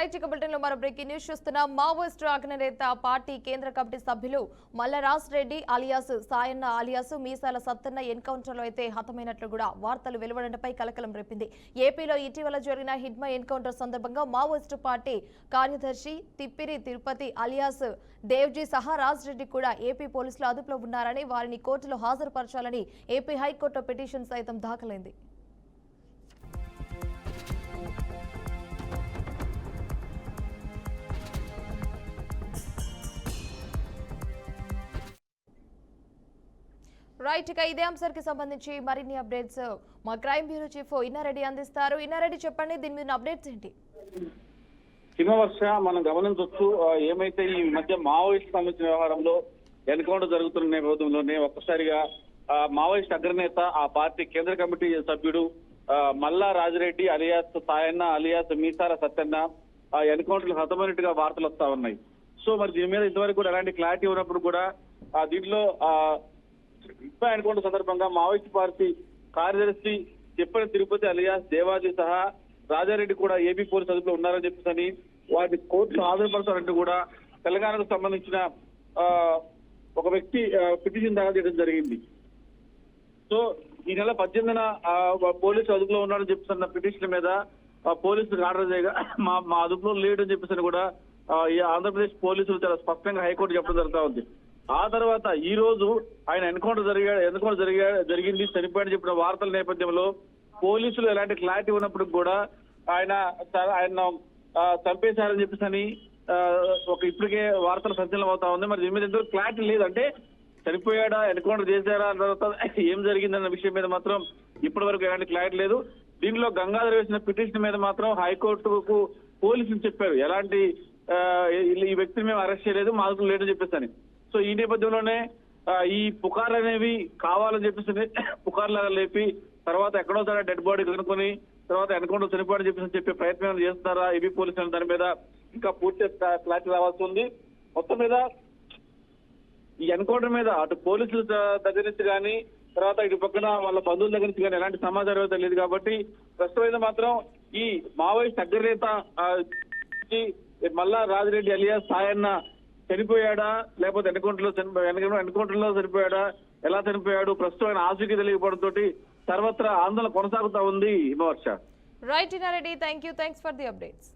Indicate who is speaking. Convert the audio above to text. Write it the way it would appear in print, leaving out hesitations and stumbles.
Speaker 1: Right ఇక bulletin లో మరో బ్రేకింగ్ న్యూస్ చూస్తున్నాం. మావోయిస్టు అగ్రనేత పార్టీ కేంద్ర కమిటీ సభ్యులు మల్లరాజ్ రెడ్డి అలియాస్ సాయన్న అలియాస్ మీసాల సత్తన్న ఎన్కౌంటర్ లో అయితే హతమైనట్లు కూడా వార్తలు వెలువడడంపై కలకలం రేపింది. ఏపీలో ఇటీవల జరిగిన హిడ్మా ఎన్కౌంటర్ సందర్భంగా మావోయిస్టు పార్టీ కార్యదర్శి తిప్పిరి తిరుపతి అలియాస్ దేవ్జీ సహా రాజ్ రెడ్డి కూడా ఏపీ పోలీసులు అదుపులో ఉన్నారని, వారిని కోర్టులో హాజరుపరచాలని ఏపీ హైకోర్టు పిటిషన్ సైతం దాఖలైంది. రైట్ ఇక ఇదే అంశానికి సంబంధించి మరిన్ని అప్డేట్స్ మా క్రైమ్ బ్యూరో చీఫ్ ఇన్నారెడ్డి అందిస్తారు. ఇన్నారెడ్డి చెప్పండి, దీని మీద అప్డేట్స్ ఏంటి?
Speaker 2: హిమవర్ష మనం గమనించవచ్చు, ఏమైతే ఈ మధ్య మావోయిస్ట్ సంబంధించిన వ్యవహారంలో ఎన్కౌంటర్ జరుగుతున్న నేపథ్యంలోనే ఒక్కసారిగా మావోయిస్ట్ అగ్రనేత ఆ పార్టీ కేంద్ర కమిటీ సభ్యుడు మల్లా రాజిరెడ్డి అలియాస్ సాయన్న అలియాస్ మీసాల సత్యన్న ఎన్కౌంటర్ హతమైనట్టుగా వార్తలు వస్తా ఉన్నాయి. సో మరి దీని మీద ఇంతవరకు కూడా ఎలాంటి క్లారిటీ ఉన్నప్పుడు కూడా దీంట్లో ఎన్కౌంటర్ సందర్భంగా మావోయిస్ట్ పార్టీ కార్యదర్శి తిప్పని తిరుపతి అలియాస్ దేవాజీ సహా రాజారెడ్డి కూడా ఏపీ పోలీసు అదుపులో ఉన్నారని చెప్పేసి వాటిని కోర్టులో హాజరుపరచాలంటూ కూడా తెలంగాణకు సంబంధించిన ఒక వ్యక్తి పిటిషన్ దాఖలు చేయడం జరిగింది. సో ఈ నెల 18న పోలీసు అదుపులో ఉన్నారని చెప్పేసి పిటిషన్ మీద పోలీసులకు ఆర్డర్ చేయగా మా అదుపులో లేడని చెప్పేసి కూడా ఈ ఆంధ్రప్రదేశ్ పోలీసులు చాలా స్పష్టంగా హైకోర్టు చెప్పడం జరుగుతూ ఉంది. ఆ తర్వాత ఈ రోజు ఆయన ఎన్కౌంటర్ జరిగింది చనిపోయాడని చెప్పిన వార్తల నేపథ్యంలో పోలీసులు ఎలాంటి క్లారిటీ ఉన్నప్పుడు కూడా ఆయన చంపేశారని చెప్పేసి ఒక ఇప్పటికే వార్తలు సంచలనం అవుతా ఉంది. మరి దీని మీద ఎంతో క్లారిటీ లేదు. అంటే చనిపోయాడా, ఎన్కౌంటర్ చేశారా, తర్వాత ఏం జరిగిందన్న విషయం మీద మాత్రం ఇప్పటి వరకు ఎలాంటి క్లారిటీ లేదు. దీనిలో గంగాధర్ వేసిన పిటిషన్ మీద మాత్రం హైకోర్టుకు పోలీసులు చెప్పారు ఎలాంటి ఈ వ్యక్తిని మేము అరెస్ట్ చేయలేదు, మాకు లేదని చెప్పేసి. సో ఈ నేపథ్యంలోనే ఈ పుకార్లు అనేవి కావాలని చెప్పేసి పుకార్లాగా లేపి తర్వాత ఎక్కడో సరే డెడ్ బాడీ కనుక్కొని తర్వాత ఎన్కౌంటర్ చనిపోయాడని చెప్పేసి చెప్పే ప్రయత్నం చేస్తున్నారా ఏపీ పోలీసులు, దాని మీద ఇంకా పూర్తి క్లారిటీ రావాల్సి ఉంది. మొత్తం మీద ఈ ఎన్కౌంటర్ మీద అటు పోలీసుల దగ్గర నుంచి కానీ తర్వాత ఇటు పక్కన వాళ్ళ బంధువుల దగ్గర నుంచి కానీ ఎలాంటి సమాచారం తెలియదు. కాబట్టి ప్రస్తుతం అయితే మాత్రం ఈ మావోయిస్ట్ అగ్రనేత మల్లా రాజిరెడ్డి అలియాస్ సాయన్న చనిపోయాడా లేకపోతే ఎన్కౌంటర్ లో చనిపోయాడా, ఎలా చనిపోయాడు, ప్రస్తుతం ఆయన ఆచూకీ తెలియకపోవడంతో సర్వత్రా ఆందోళన కొనసాగుతా ఉంది. హిమవర్ష.
Speaker 1: Right Innareddy, thanks for the updates.